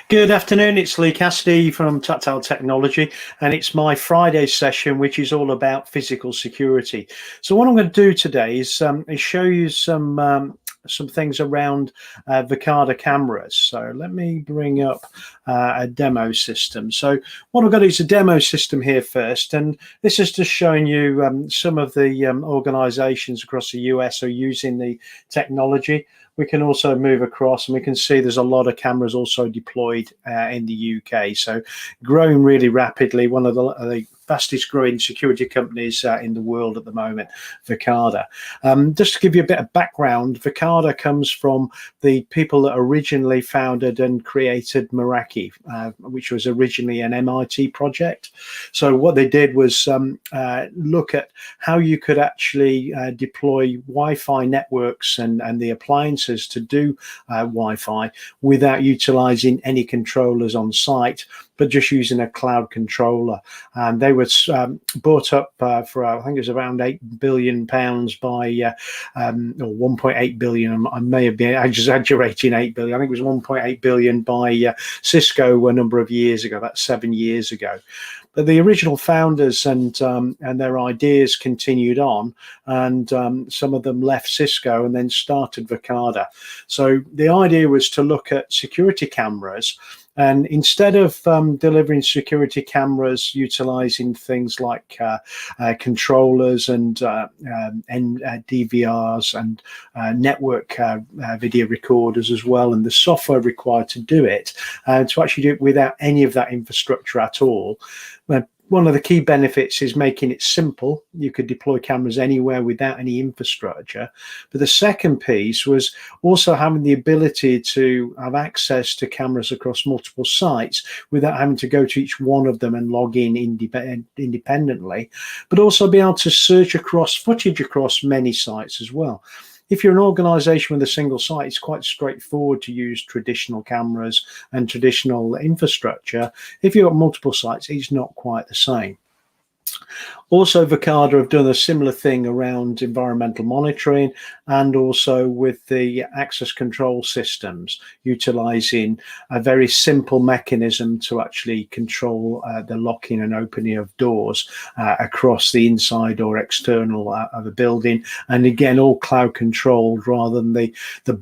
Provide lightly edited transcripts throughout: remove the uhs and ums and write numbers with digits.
Good afternoon, it's Lee Cassidy from Tactile Technology, and it's my Friday session, which is all about physical security. So what I'm going to do today is show you some things around Verkada cameras. So let me bring up a demo system. So what I've got is a demo system here first, and this is just showing you some of the organizations across the US are using the technology. We can also move across and we can see there's a lot of cameras also deployed in the UK. So growing really rapidly, one of the fastest growing security companies in the world at the moment, Verkada. Just to give you a bit of background, Verkada comes from the people that originally founded and created Meraki, which was originally an MIT project. So what they did was look at how you could actually deploy Wi-Fi networks and the appliances to do Wi-Fi without utilizing any controllers on site, but just using a cloud controller. And they were bought up for, I think it was around £8 billion by, or 1.8 billion. I may have been exaggerating 8 billion. I think it was 1.8 billion by Cisco a number of years ago, about 7 years ago. But the original founders and their ideas continued on, and some of them left Cisco and then started Verkada. So the idea was to look at security cameras, and instead of delivering security cameras utilizing things like controllers and DVRs and network video recorders as well, and the software required to do it, to actually do it without any of that infrastructure at all. One of the key benefits is making it simple. You could deploy cameras anywhere without any infrastructure. But the second piece was also having the ability to have access to cameras across multiple sites without having to go to each one of them and log in independently, but also be able to search across footage across many sites as well. If you're an organization with a single site, it's quite straightforward to use traditional cameras and traditional infrastructure. If you've got multiple sites, it's not quite the same. Also, Verkada have done a similar thing around environmental monitoring and also with the access control systems, utilizing a very simple mechanism to actually control the locking and opening of doors across the inside or external of a building. And again, all cloud controlled rather than the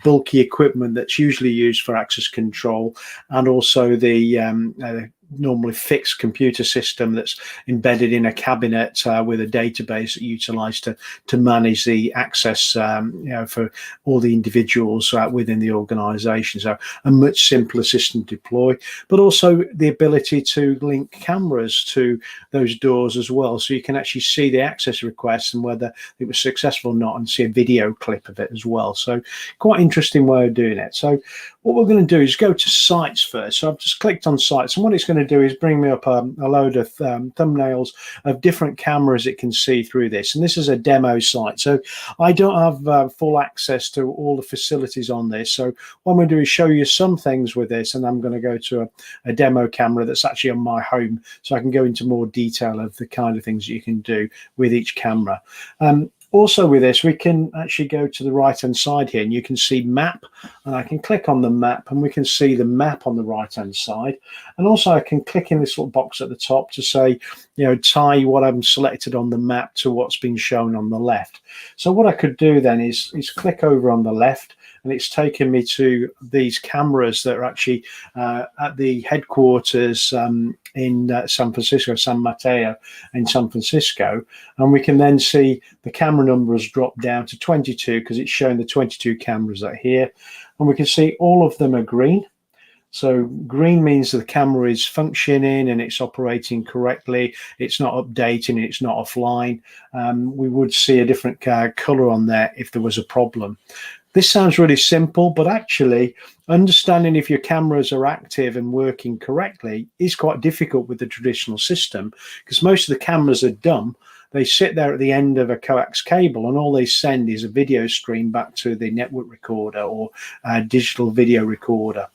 bulky equipment that's usually used for access control, and also the normally fixed computer system that's embedded in a cabinet with a database that utilized to manage the access for all the individuals within the organization. So a much simpler system to deploy, but also the ability to link cameras to those doors as well, so you can actually see the access requests and whether it was successful or not, and see a video clip of it as well. So quite interesting way of doing it. So what we're going to do is go to sites first. So I've just clicked on sites, and what it's going to do is bring me up a load of thumbnails of different cameras it can see through this. And this is a demo site, so I don't have full access to all the facilities on this. So what I'm going to do is show you some things with this, and I'm going to go to a demo camera that's actually on my home, so I can go into more detail of the kind of things you can do with each camera. Also with this, we can actually go to the right-hand side here, and you can see map, and I can click on the map, and we can see the map on the right-hand side. And also I can click in this little box at the top to say, tie what I'm selected on the map to what's been shown on the left. So what I could do then is click over on the left, and it's taken me to these cameras that are actually at the headquarters in San Francisco, San Mateo in San Francisco. And we can then see the camera number has dropped down to 22 because it's showing the 22 cameras that are here. And we can see all of them are green. So green means that the camera is functioning and it's operating correctly. It's not updating, it's not offline. We would see a different color on there if there was a problem. This sounds really simple, but actually understanding if your cameras are active and working correctly is quite difficult with the traditional system, because most of the cameras are dumb. They sit there at the end of a coax cable, and all they send is a video stream back to the network recorder or a digital video recorder.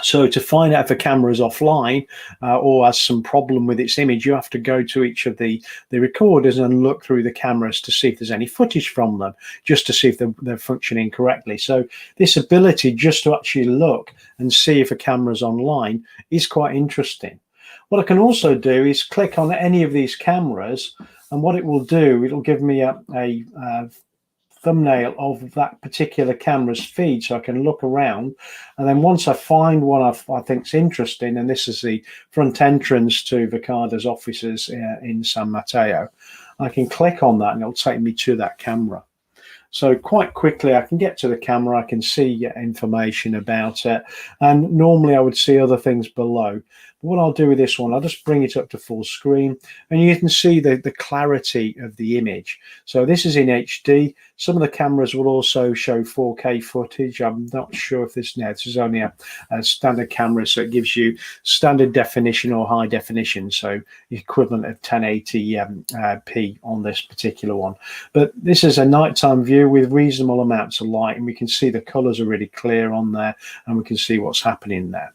So to find out if a camera is offline or has some problem with its image, you have to go to each of the recorders and look through the cameras to see if there's any footage from them, just to see if they're functioning correctly. So this ability just to actually look and see if a camera's online is quite interesting. What I can also do is click on any of these cameras, and what it will do, it'll give me a thumbnail of that particular camera's feed, so I can look around, and then once I find one I think's interesting, and this is the front entrance to Verkada's offices in San Mateo, I can click on that and it'll take me to that camera. So quite quickly I can get to the camera, I can see information about it, and normally I would see other things below. But what I'll do with this one, I'll just bring it up to full screen, and you can see the clarity of the image. So this is in HD. Some of the cameras will also show 4K footage. I'm not sure if this is only a standard camera, so it gives you standard definition or high definition, so equivalent of 1080p on this particular one. But this is a nighttime view with reasonable amounts of light, and we can see the colors are really clear on there, and we can see what's happening there.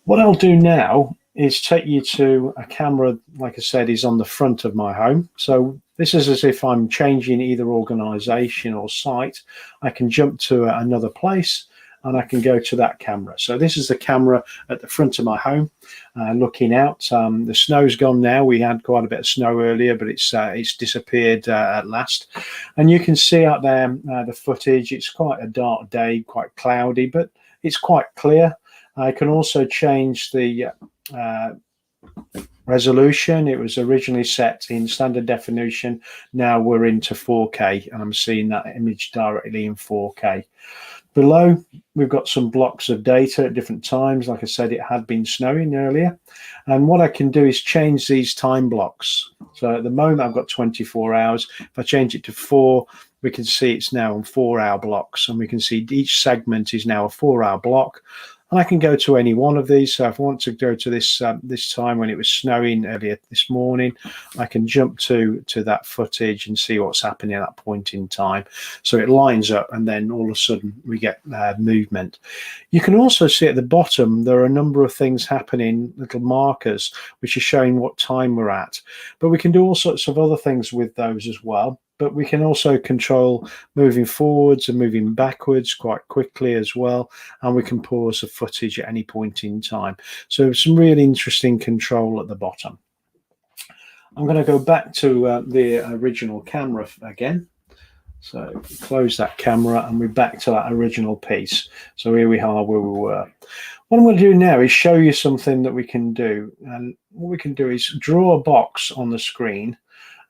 What I'll do now is take you to a camera, like I said, is on the front of my home. So this is as if I'm changing either organization or site. I can jump to another place and I can go to that camera. So this is the camera at the front of my home, looking out. The snow's gone now. We had quite a bit of snow earlier, but it's disappeared at last. And you can see out there the footage. It's quite a dark day, quite cloudy, but it's quite clear. I can also change the resolution. It was originally set in standard definition. Now we're into 4K, and I'm seeing that image directly in 4K. Below, we've got some blocks of data at different times. Like I said, it had been snowing earlier. And what I can do is change these time blocks. So at the moment, I've got 24 hours. If I change it to 4, we can see it's now on 4-hour blocks. And we can see each segment is now a 4-hour block. And I can go to any one of these. So if I want to go to this this time when it was snowing earlier this morning, I can jump to that footage and see what's happening at that point in time. So it lines up, and then all of a sudden we get movement. You can also see at the bottom there are a number of things happening, little markers, which are showing what time we're at. But we can do all sorts of other things with those as well. But we can also control moving forwards and moving backwards quite quickly as well. And we can pause the footage at any point in time. So some really interesting control at the bottom. I'm going to go back to the original camera again. So close that camera and we're back to that original piece. So here we are where we were. What I'm going to do now is show you something that we can do. And what we can do is draw a box on the screen,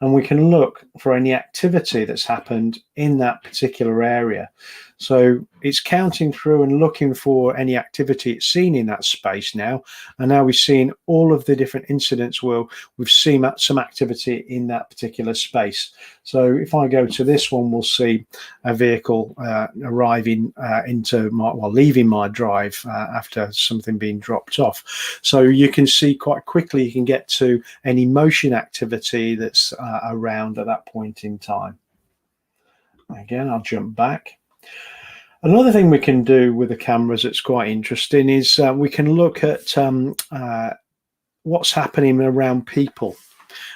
and we can look for any activity that's happened in that particular area. So it's counting through and looking for any activity it's seen in that space now. And now we've seen all of the different incidents where we've seen some activity in that particular space. So if I go to this one, we'll see a vehicle arriving leaving my drive after something being dropped off. So you can see quite quickly, you can get to any motion activity that's around at that point in time. Again, I'll jump back. Another thing we can do with the cameras that's quite interesting is we can look at what's happening around people.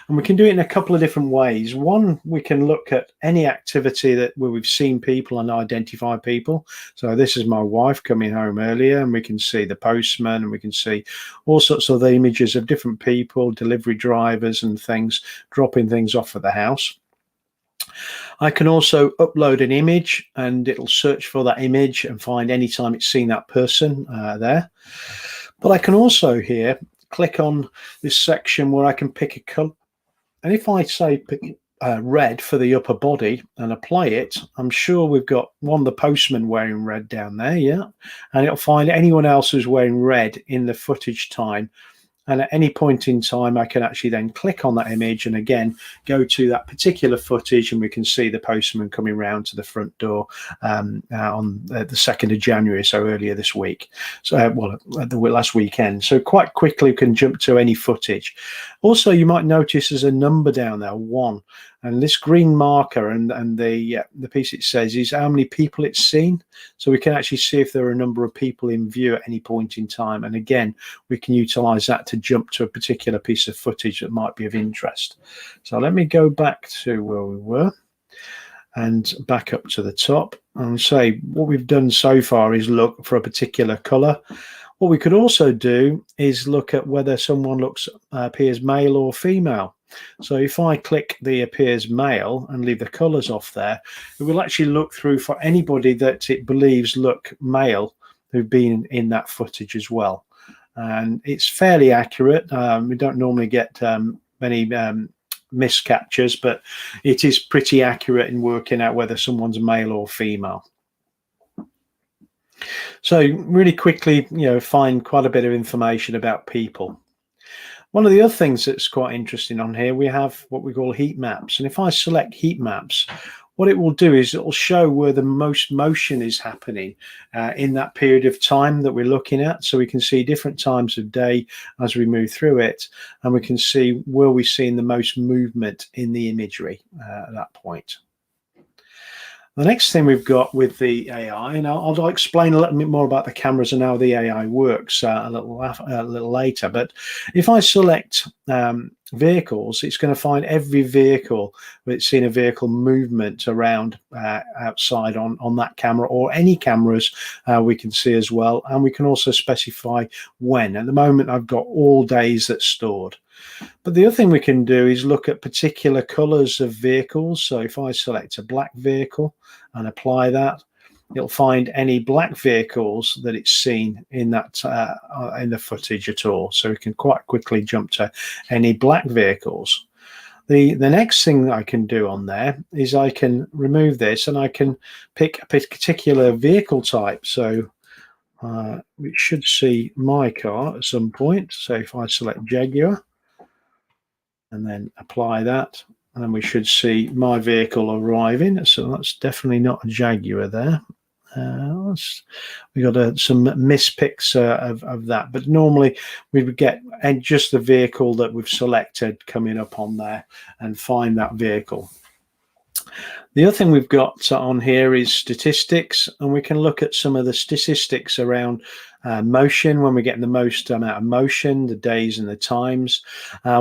And we can do it in a couple of different ways. One, we can look at any activity where we've seen people and identify people. So this is my wife coming home earlier, and we can see the postman, and we can see all sorts of the images of different people, delivery drivers and things, dropping things off at the house. I can also upload an image, and it'll search for that image and find any time it's seen that person there. But I can also here click on this section where I can pick a color. And if I say pick red for the upper body and apply it, I'm sure we've got the postman wearing red down there, yeah. And it'll find anyone else who's wearing red in the footage time. And at any point in time, I can actually then click on that image and again go to that particular footage, and we can see the postman coming round to the front door on the 2nd of January, so earlier this week. So, the last weekend. So quite quickly we can jump to any footage. Also, you might notice there's a number down there, 1. And this green marker and the piece it says is how many people it's seen. So we can actually see if there are a number of people in view at any point in time. And again, we can utilize that to jump to a particular piece of footage that might be of interest. So let me go back to where we were and back up to the top and say what we've done so far is look for a particular color. What we could also do is look at whether someone appears male or female. So if I click the appears male and leave the colors off there, it will actually look through for anybody that it believes look male who've been in that footage as well. And it's fairly accurate. We don't normally get many miscaptures, but it is pretty accurate in working out whether someone's male or female. So really quickly, find quite a bit of information about people. One of the other things that's quite interesting on here, we have what we call heat maps. And if I select heat maps, what it will do is it will show where the most motion is happening in that period of time that we're looking at. So we can see different times of day as we move through it, and we can see where we're seeing the most movement in the imagery at that point. The next thing we've got with the AI, and I'll explain a little bit more about the cameras and how the AI works a little later. But if I select vehicles, it's going to find every vehicle that's seen a vehicle movement around outside on that camera, or any cameras we can see as well. And we can also specify when. At the moment, I've got all days that's stored. But the other thing we can do is look at particular colors of vehicles. So if I select a black vehicle and apply that, it'll find any black vehicles that it's seen in that in the footage at all. So we can quite quickly jump to any black vehicles. The next thing that I can do on there is I can remove this and I can pick a particular vehicle type. So we should see my car at some point. So if I select Jaguar and then apply that, and then we should see my vehicle arriving. So that's definitely not a Jaguar there. We got some mispics of that, but normally we would get just the vehicle that we've selected coming up on there and find that vehicle. The other thing we've got on here is statistics, and we can look at some of the statistics around motion, when we're getting the most amount of motion, the days and the times.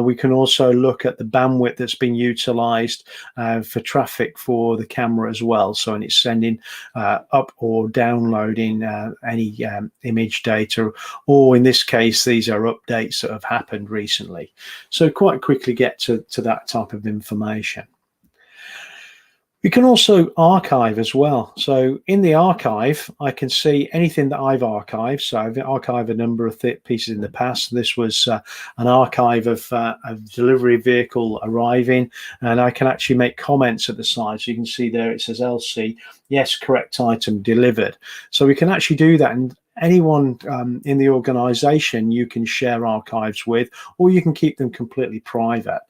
We can also look at the bandwidth that's been utilized for traffic for the camera as well. So when it's sending up or downloading any image data, or in this case, these are updates that have happened recently. So quite quickly get to that type of information. We can also archive as well. So in the archive, I can see anything that I've archived. So I've archived a number of pieces in the past. This was an archive of a delivery vehicle arriving, and I can actually make comments at the side. So you can see there it says LC, yes, correct item delivered. So we can actually do that, and anyone in the organization you can share archives with, or you can keep them completely private.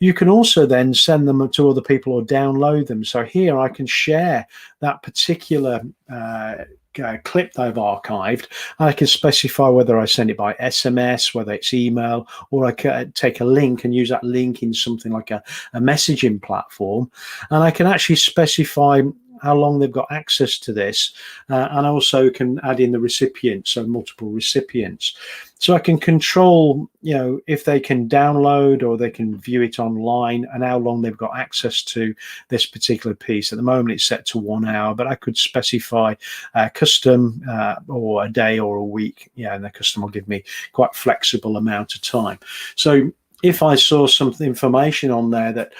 You can also then send them to other people or download them. So here I can share that particular clip that I've archived. I can specify whether I send it by SMS, whether it's email, or I can take a link and use that link in something like a messaging platform. And I can actually specify how long they've got access to this, and also can add in the recipients, so multiple recipients. So I can control, if they can download or they can view it online, and how long they've got access to this particular piece. At the moment it's set to 1 hour, but I could specify custom or a day or a week, and the custom will give me quite flexible amount of time. So if I saw some information on there that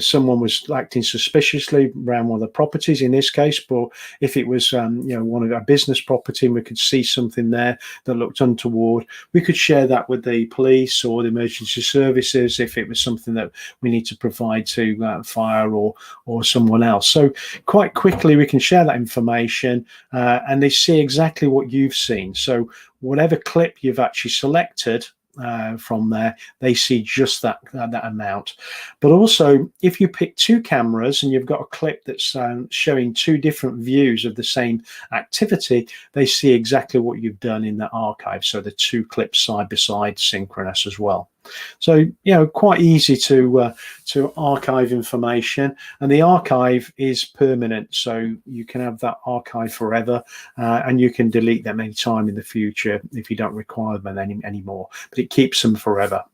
someone was acting suspiciously around one of the properties in this case, but if it was one of our business property and we could see something there that looked untoward, we could share that with the police or the emergency services if it was something that we need to provide to fire or someone else. So quite quickly we can share that information, and they see exactly what you've seen. So whatever clip you've actually selected from there, they see just that amount. But also, if you pick two cameras and you've got a clip that's showing two different views of the same activity, they see exactly what you've done in that archive. So the two clips side by side, synchronous as well. So, you know, quite easy to archive information, and the archive is permanent. So you can have that archive forever, and you can delete them anytime in the future if you don't require them anymore. But it keeps them forever.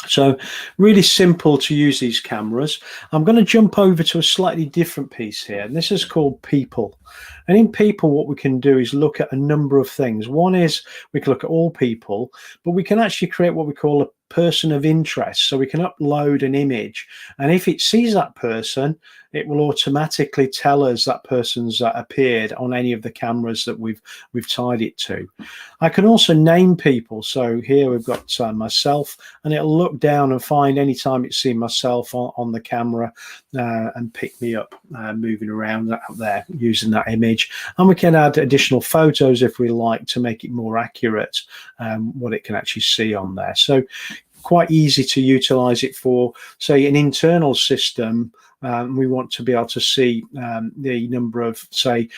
So really simple to use these cameras. I'm going to jump over to a slightly different piece here, and this is called People. And in People, what we can do is look at a number of things. One is we can look at all people, but we can actually create what we call a person of interest. So we can upload an image, and if it sees that person, it will automatically tell us that person's appeared on any of the cameras that we've tied it to. I can also name people. So here we've got myself, and it'll look down and find any time it's seen myself on the camera and pick me up moving around out there using that image. And we can add additional photos if we like to make it more accurate what it can actually see on there. So quite easy to utilize it for, say, an internal system. We want to be able to see the number of, say,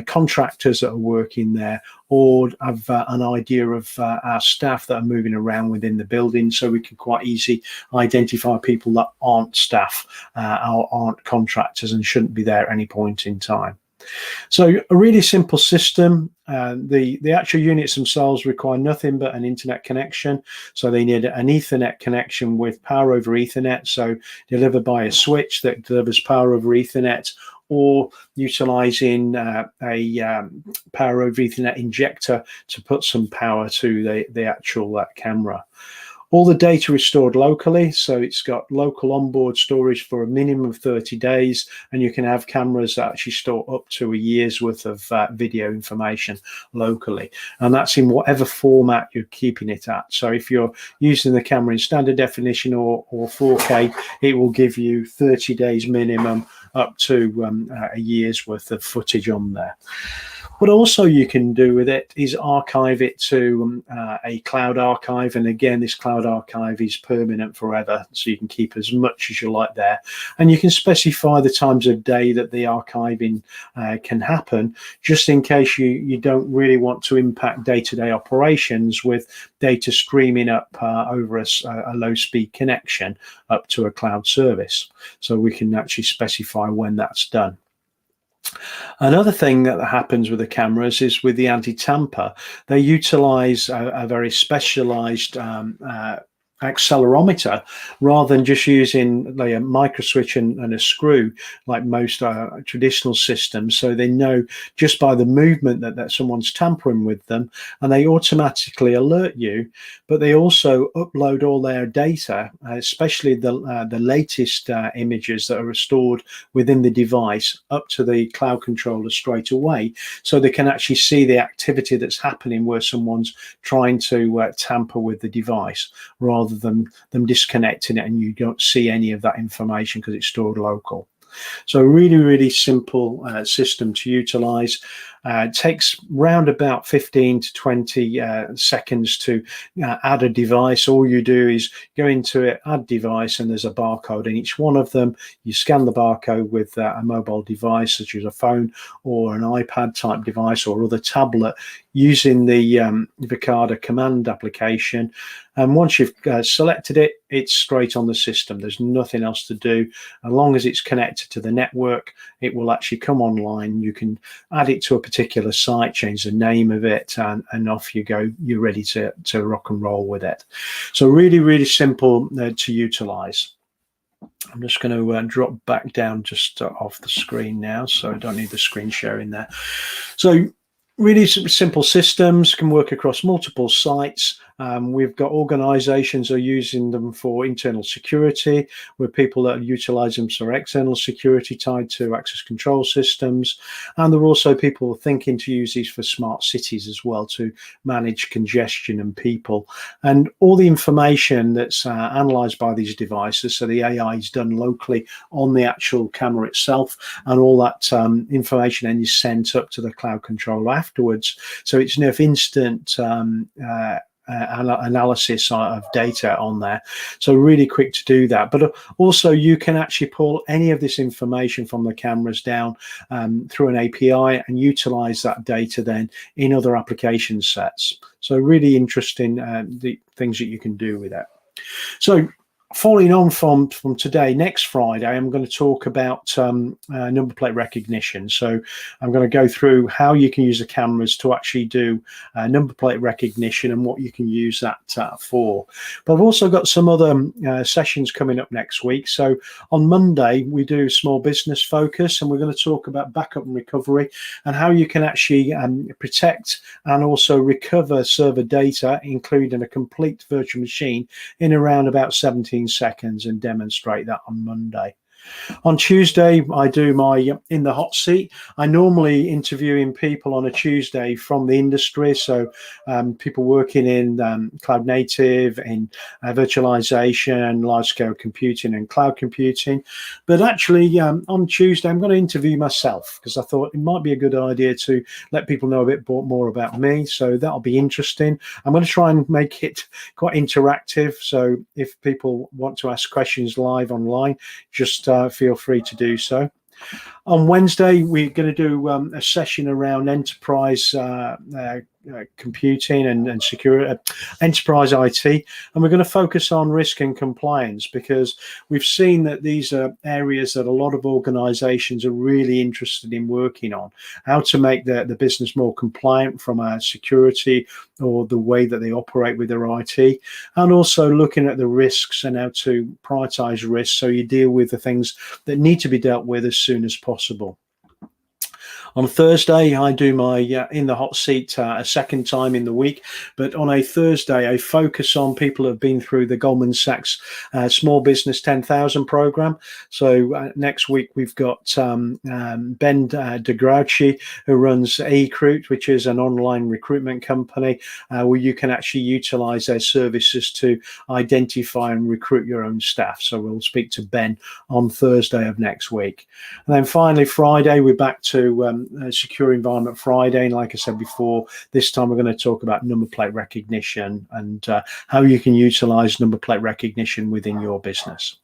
contractors that are working there, or have an idea of our staff that are moving around within the building, so we can quite easily identify people that aren't staff or aren't contractors and shouldn't be there at any point in time. So a really simple system. The actual units themselves require nothing but an internet connection. So they need an Ethernet connection with power over Ethernet, so delivered by a switch that delivers power over Ethernet, or utilizing a power over Ethernet injector to put some power to the actual camera. All the data is stored locally, so it's got local onboard storage for a minimum of 30 days, and you can have cameras that actually store up to a year's worth of video information locally, and that's in whatever format you're keeping it at. So if you're using the camera in standard definition or 4K, it will give you 30 days minimum up to a year's worth of footage on there. What also you can do with it is archive it to a cloud archive, and again, this cloud archive is permanent forever, so you can keep as much as you like there, and you can specify the times of day that the archiving can happen, just in case you don't really want to impact day-to-day operations with data streaming up over a low-speed connection up to a cloud service. So we can actually specify when that's done. Another thing that happens with the cameras is with the anti-tamper, they utilize a very specialized accelerometer rather than just using like a micro switch and a screw like most traditional systems. So they know just by the movement that someone's tampering with them, and they automatically alert you. But they also upload all their data, especially the latest images that are stored within the device, up to the cloud controller straight away, so they can actually see the activity that's happening where someone's trying to tamper with the device, rather than them disconnecting it and you don't see any of that information because it's stored local. So really, really simple system to utilize. It takes round about 15 to 20 seconds to add a device. All you do is go into it, add device, and there's a barcode in each one of them. You scan the barcode with a mobile device such as a phone or an iPad type device or other tablet, using the Verkada command application. And once you've selected it, it's straight on the system. There's nothing else to do. As long as it's connected to the network, it will actually come online. You can add it to a particular site, change the name of it, and off you go. You're ready to rock and roll with it. So really, really simple to utilize. I'm just going to drop back down just off the screen now, so I don't need the screen sharing there. So really simple systems, can work across multiple sites. We've got organizations are using them for internal security, with people that utilize them for external security tied to access control systems. And there are also people thinking to use these for smart cities as well, to manage congestion and people. And all the information that's analyzed by these devices, so the AI is done locally on the actual camera itself, and all that information then is sent up to the cloud controller afterwards. So it's enough instant analysis of data on there, so really quick to do that. But also you can actually pull any of this information from the cameras down through an API and utilize that data then in other application sets. So really interesting the things that you can do with that. So following on from today, next Friday, I'm going to talk about number plate recognition. So I'm going to go through how you can use the cameras to actually do number plate recognition and what you can use that for. But I've also got some other sessions coming up next week. So on Monday, we do small business focus, and we're going to talk about backup and recovery and how you can actually protect and also recover server data, including a complete virtual machine, in around about 17 seconds, and demonstrate that on Monday. On Tuesday, I do my In the Hot Seat. I normally interviewing people on a Tuesday from the industry, so people working in cloud native, in virtualization, large-scale computing, and cloud computing. But actually, on Tuesday, I'm going to interview myself, because I thought it might be a good idea to let people know a bit more about me. So that'll be interesting. I'm going to try and make it quite interactive. So if people want to ask questions live online, just feel free to do so. On Wednesday, we're going to do a session around enterprise computing and security, enterprise IT, and we're going to focus on risk and compliance, because we've seen that these are areas that a lot of organizations are really interested in working on, how to make the business more compliant from a security or the way that they operate with their IT, and also looking at the risks and how to prioritize risks so you deal with the things that need to be dealt with as soon as possible. On Thursday, I do my In the Hot Seat a second time in the week. But on a Thursday, I focus on people who have been through the Goldman Sachs Small Business 10,000 program. So next week, we've got Ben de Grouchy, who runs eCruit, which is an online recruitment company where you can actually utilize their services to identify and recruit your own staff. So we'll speak to Ben on Thursday of next week. And then finally, Friday, we're back to Secure Environment Friday, and like I said before, this time we're going to talk about number plate recognition and how you can utilize number plate recognition within your business.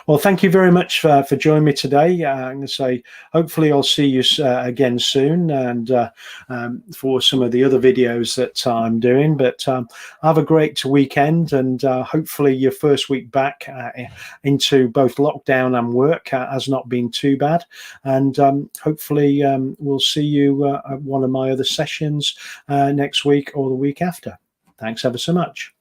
Well, thank you very much for joining me today. I'm going to say, hopefully I'll see you again soon, and for some of the other videos that I'm doing. But have a great weekend, and hopefully your first week back into both lockdown and work has not been too bad. And hopefully we'll see you at one of my other sessions next week or the week after. Thanks ever so much.